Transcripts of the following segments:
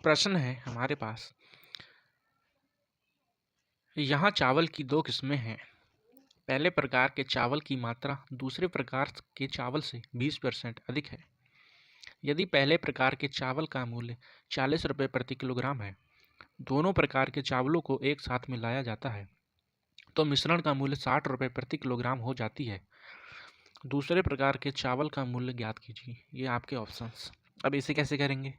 प्रश्न है हमारे पास, यहाँ चावल की दो किस्में हैं। पहले प्रकार के चावल की मात्रा दूसरे प्रकार के चावल से 20% अधिक है। यदि पहले प्रकार के चावल का मूल्य 40 रुपये प्रति किलोग्राम है, दोनों प्रकार के चावलों को एक साथ मिलाया जाता है तो मिश्रण का मूल्य 60 रुपये प्रति किलोग्राम हो जाती है। दूसरे प्रकार के चावल का मूल्य ज्ञात कीजिए। ये आपके ऑप्शंस। अब इसे कैसे करेंगे,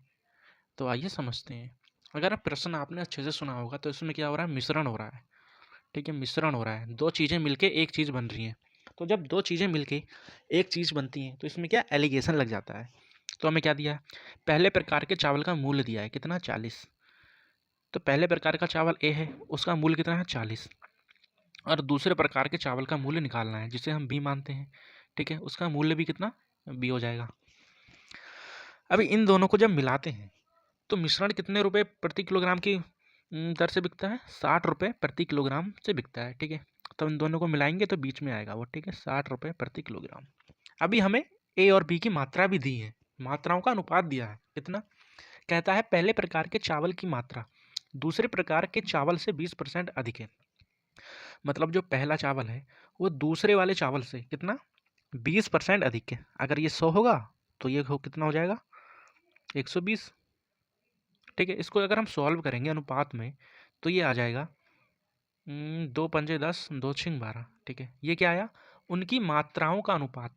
तो आइए समझते हैं। अगर आप प्रश्न आपने अच्छे से सुना होगा तो इसमें क्या हो रहा है, मिश्रण हो रहा है। ठीक है, मिश्रण हो रहा है, दो चीज़ें मिलके एक चीज़ बन रही हैं। तो जब दो चीज़ें मिलके एक चीज़ बनती हैं तो इसमें क्या एलिगेशन लग जाता है। तो हमें क्या दिया है, पहले प्रकार के चावल का मूल्य दिया है कितना, 40। तो पहले प्रकार का चावल ए है, उसका मूल्य कितना है, 40। और दूसरे प्रकार के चावल का मूल्य निकालना है जिसे हम बी मानते हैं। ठीक है, उसका मूल्य भी कितना, बी हो जाएगा। अभी इन दोनों को जब मिलाते हैं तो मिश्रण कितने रुपए प्रति किलोग्राम की दर से बिकता है, 60 रुपये प्रति किलोग्राम से बिकता है। ठीक है, तो इन दोनों को मिलाएंगे तो बीच में आएगा वो। ठीक है, 60 रुपये प्रति किलोग्राम। अभी हमें ए और बी की मात्रा भी दी है, मात्राओं का अनुपात दिया है कितना, कहता है पहले प्रकार के चावल की मात्रा दूसरे प्रकार के चावल से 20% अधिक है। मतलब जो पहला चावल है वो दूसरे वाले चावल से कितना, 20% अधिक है। अगर ये 100 होगा तो ये कितना हो जाएगा, 120। ठीक है, इसको अगर हम सॉल्व करेंगे अनुपात में तो ये आ जाएगा 2 पंजे 10, 2 6 12। ठीक है, ये क्या आया, उनकी मात्राओं का अनुपात।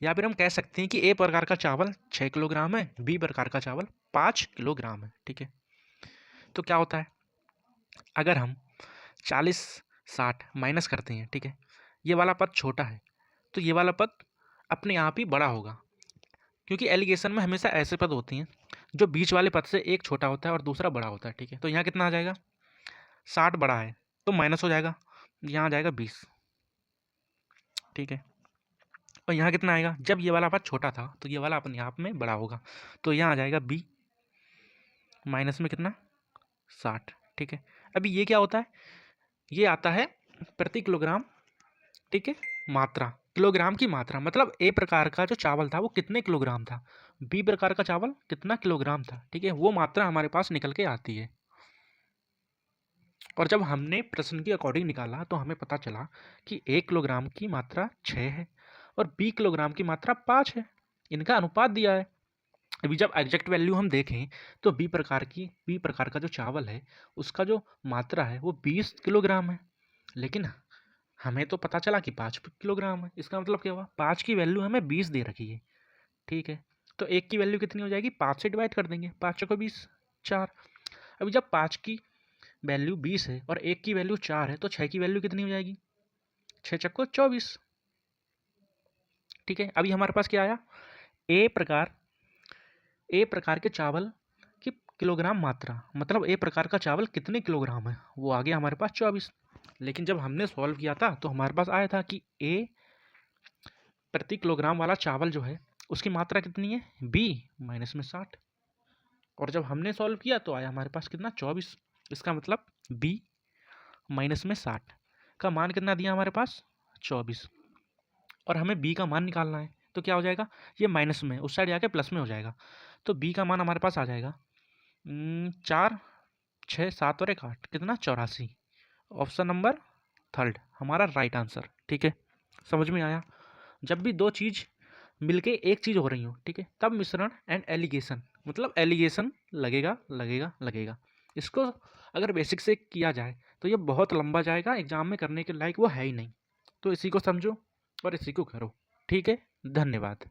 या फिर हम कह सकते हैं कि ए प्रकार का चावल 6 किलोग्राम है, बी प्रकार का चावल 5 किलोग्राम है। ठीक है, तो क्या होता है, अगर हम 40 60 माइनस करते हैं, ठीक है, ये वाला पद छोटा है तो ये वाला पद अपने आप ही बड़ा होगा, क्योंकि एलिगेशन में हमेशा ऐसे पद होते हैं जो बीच वाले पद से एक छोटा होता है और दूसरा बड़ा होता है। ठीक है, तो यहाँ कितना आ जाएगा, 60 बड़ा है तो माइनस हो जाएगा, यहाँ आ जाएगा 20। ठीक है, और यहाँ कितना आएगा, जब ये वाला पद छोटा था तो ये वाला अपने आप में बड़ा होगा, तो यहाँ आ जाएगा बी माइनस में कितना, 60। ठीक है, अभी ये क्या होता है, ये आता है प्रति किलोग्राम। ठीक है, मात्रा, किलोग्राम की मात्रा, मतलब ए प्रकार का जो चावल था वो कितने किलोग्राम था, बी प्रकार का चावल कितना किलोग्राम था। ठीक है, वो मात्रा हमारे पास निकल के आती है। और जब हमने प्रश्न के अकॉर्डिंग निकाला तो हमें पता चला कि 1 किलोग्राम की मात्रा 6 है और बी किलोग्राम की मात्रा 5 है। इनका अनुपात दिया है। अभी जब एग्जैक्ट वैल्यू हम देखें तो बी प्रकार का जो चावल है उसका जो मात्रा है वो 20 किलोग्राम है, लेकिन हमें तो पता चला कि 5 किलोग्राम है। इसका मतलब क्या हुआ, 5 की वैल्यू हमें 20 दे रखी है। ठीक है, तो 1 की वैल्यू कितनी हो जाएगी, 5 से डिवाइड कर देंगे, 5 को 20, 4। अभी जब 5 की वैल्यू 20 है और 1 की वैल्यू 4 है तो 6 की वैल्यू कितनी हो जाएगी, 6 चक्को 24। ठीक है, अभी हमारे पास क्या आया, ए प्रकार के चावल की किलोग्राम मात्रा, मतलब ए प्रकार का चावल कितने किलोग्राम है, वो आ गया हमारे पास 24। लेकिन जब हमने सॉल्व किया था तो हमारे पास आया था कि ए प्रति किलोग्राम वाला चावल जो है उसकी मात्रा कितनी है, बी माइनस में 60। और जब हमने सॉल्व किया तो आया हमारे पास कितना, 24। इसका मतलब बी माइनस में 60 का मान कितना दिया हमारे पास, 24। और हमें बी का मान निकालना है तो क्या हो जाएगा, ये माइनस में उस साइड जाके प्लस में हो जाएगा। तो बी का मान हमारे पास आ जाएगा 4 6 7 और 1 8, कितना, 84। ऑप्शन नंबर थर्ड हमारा राइट आंसर। ठीक है, समझ में आया। जब भी दो चीज़ मिलके एक चीज़ हो रही हो, ठीक है, तब मिश्रण एंड एलिगेशन, मतलब एलिगेशन लगेगा लगेगा लगेगा। इसको अगर बेसिक से किया जाए तो ये बहुत लंबा जाएगा, एग्जाम में करने के लायक वो है ही नहीं। तो इसी को समझो और इसी को करो। ठीक है, धन्यवाद।